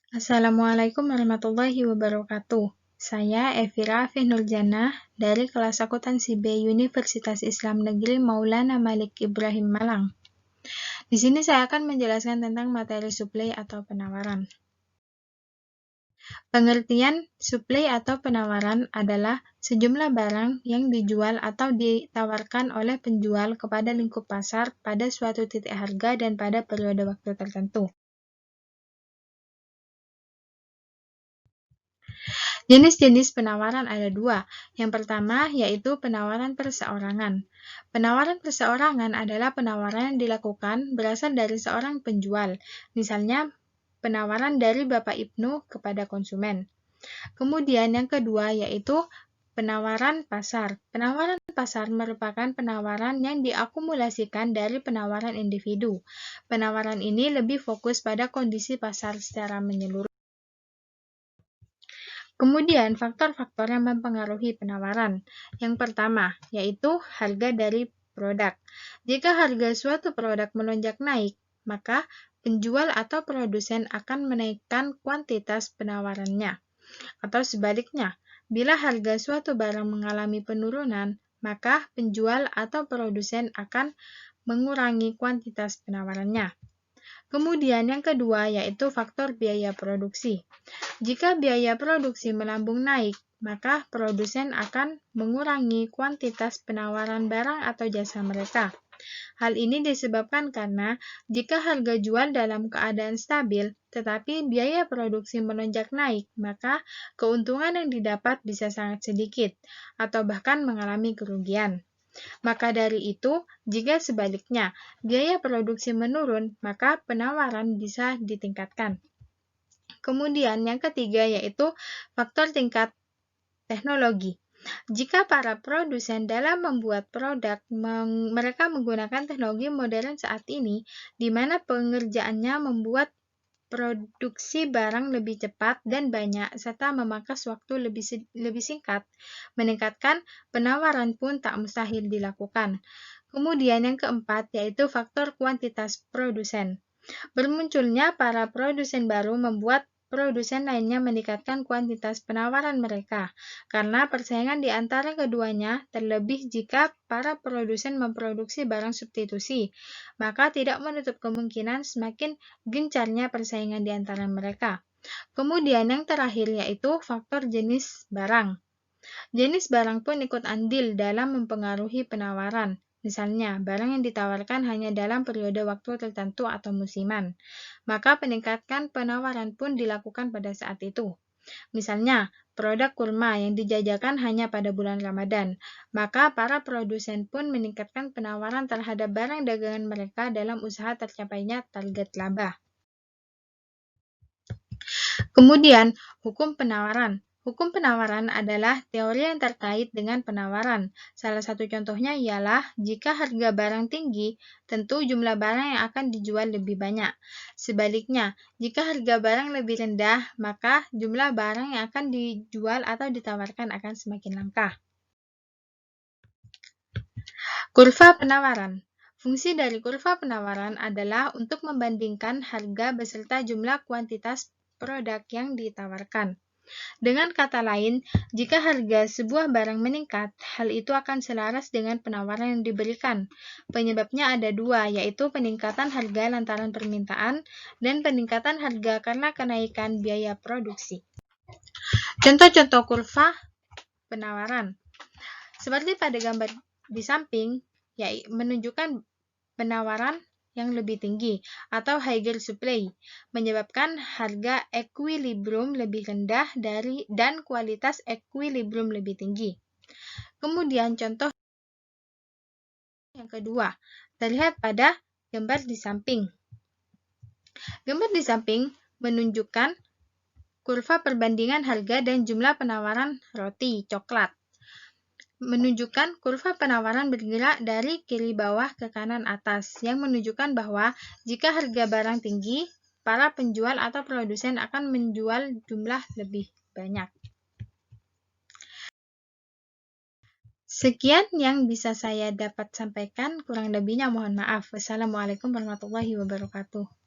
Assalamualaikum warahmatullahi wabarakatuh. Saya Evira Nurjannah dari kelas akuntansi B Universitas Islam Negeri Maulana Malik Ibrahim Malang. Di sini saya akan menjelaskan tentang materi suplai atau penawaran. Pengertian suplai atau penawaran adalah sejumlah barang yang dijual atau ditawarkan oleh penjual kepada lingkup pasar pada suatu titik harga dan pada periode waktu tertentu. Jenis-jenis penawaran ada dua. Yang pertama yaitu penawaran perseorangan. Penawaran perseorangan adalah penawaran yang dilakukan berasal dari seorang penjual. Misalnya, penawaran dari Bapak Ibnu kepada konsumen. Kemudian yang kedua yaitu penawaran pasar. Penawaran pasar merupakan penawaran yang diakumulasikan dari penawaran individu. Penawaran ini lebih fokus pada kondisi pasar secara menyeluruh. Kemudian, faktor-faktor yang mempengaruhi penawaran. Yang pertama, yaitu harga dari produk. Jika harga suatu produk melonjak naik, maka penjual atau produsen akan menaikkan kuantitas penawarannya. Atau sebaliknya, bila harga suatu barang mengalami penurunan, maka penjual atau produsen akan mengurangi kuantitas penawarannya. Kemudian yang kedua yaitu faktor biaya produksi. Jika biaya produksi melambung naik, maka produsen akan mengurangi kuantitas penawaran barang atau jasa mereka. Hal ini disebabkan karena jika harga jual dalam keadaan stabil, tetapi biaya produksi melonjak naik, maka keuntungan yang didapat bisa sangat sedikit, atau bahkan mengalami kerugian. Maka dari itu, jika sebaliknya biaya produksi menurun, maka penawaran bisa ditingkatkan. Kemudian yang ketiga yaitu faktor tingkat teknologi. Jika para produsen dalam membuat produk, mereka menggunakan teknologi modern saat ini, di mana pengerjaannya membuat produksi barang lebih cepat dan banyak, serta memangkas waktu lebih singkat, meningkatkan penawaran pun tak mustahil dilakukan. Kemudian yang keempat yaitu faktor kuantitas produsen. Bermunculnya para produsen baru membuat produsen lainnya meningkatkan kuantitas penawaran mereka, karena persaingan di antara keduanya, terlebih jika para produsen memproduksi barang substitusi, maka tidak menutup kemungkinan semakin gencarnya persaingan di antara mereka. Kemudian yang terakhir yaitu faktor jenis barang. Jenis barang pun ikut andil dalam mempengaruhi penawaran. Misalnya, barang yang ditawarkan hanya dalam periode waktu tertentu atau musiman, maka peningkatan penawaran pun dilakukan pada saat itu. Misalnya, produk kurma yang dijajakan hanya pada bulan Ramadan, maka para produsen pun meningkatkan penawaran terhadap barang dagangan mereka dalam usaha tercapainya target laba. Kemudian, hukum penawaran. Hukum penawaran adalah teori yang terkait dengan penawaran. Salah satu contohnya ialah jika harga barang tinggi, tentu jumlah barang yang akan dijual lebih banyak. Sebaliknya, jika harga barang lebih rendah, maka jumlah barang yang akan dijual atau ditawarkan akan semakin langka. Kurva penawaran. Fungsi dari kurva penawaran adalah untuk membandingkan harga beserta jumlah kuantitas produk yang ditawarkan. Dengan kata lain, jika harga sebuah barang meningkat, hal itu akan selaras dengan penawaran yang diberikan. Penyebabnya ada dua, yaitu peningkatan harga lantaran permintaan dan peningkatan harga karena kenaikan biaya produksi. Contoh-contoh kurva penawaran. Seperti pada gambar di samping, yaitu menunjukkan penawaran yang lebih tinggi atau higher supply, menyebabkan harga equilibrium lebih rendah dan kualitas equilibrium lebih tinggi. Kemudian contoh yang kedua, terlihat pada gambar di samping. Gambar di samping menunjukkan kurva perbandingan harga dan jumlah penawaran roti coklat. Menunjukkan kurva penawaran bergerak dari kiri bawah ke kanan atas, yang menunjukkan bahwa jika harga barang tinggi, para penjual atau produsen akan menjual jumlah lebih banyak. Sekian yang bisa saya dapat sampaikan, kurang lebihnya mohon maaf. Wassalamualaikum warahmatullahi wabarakatuh.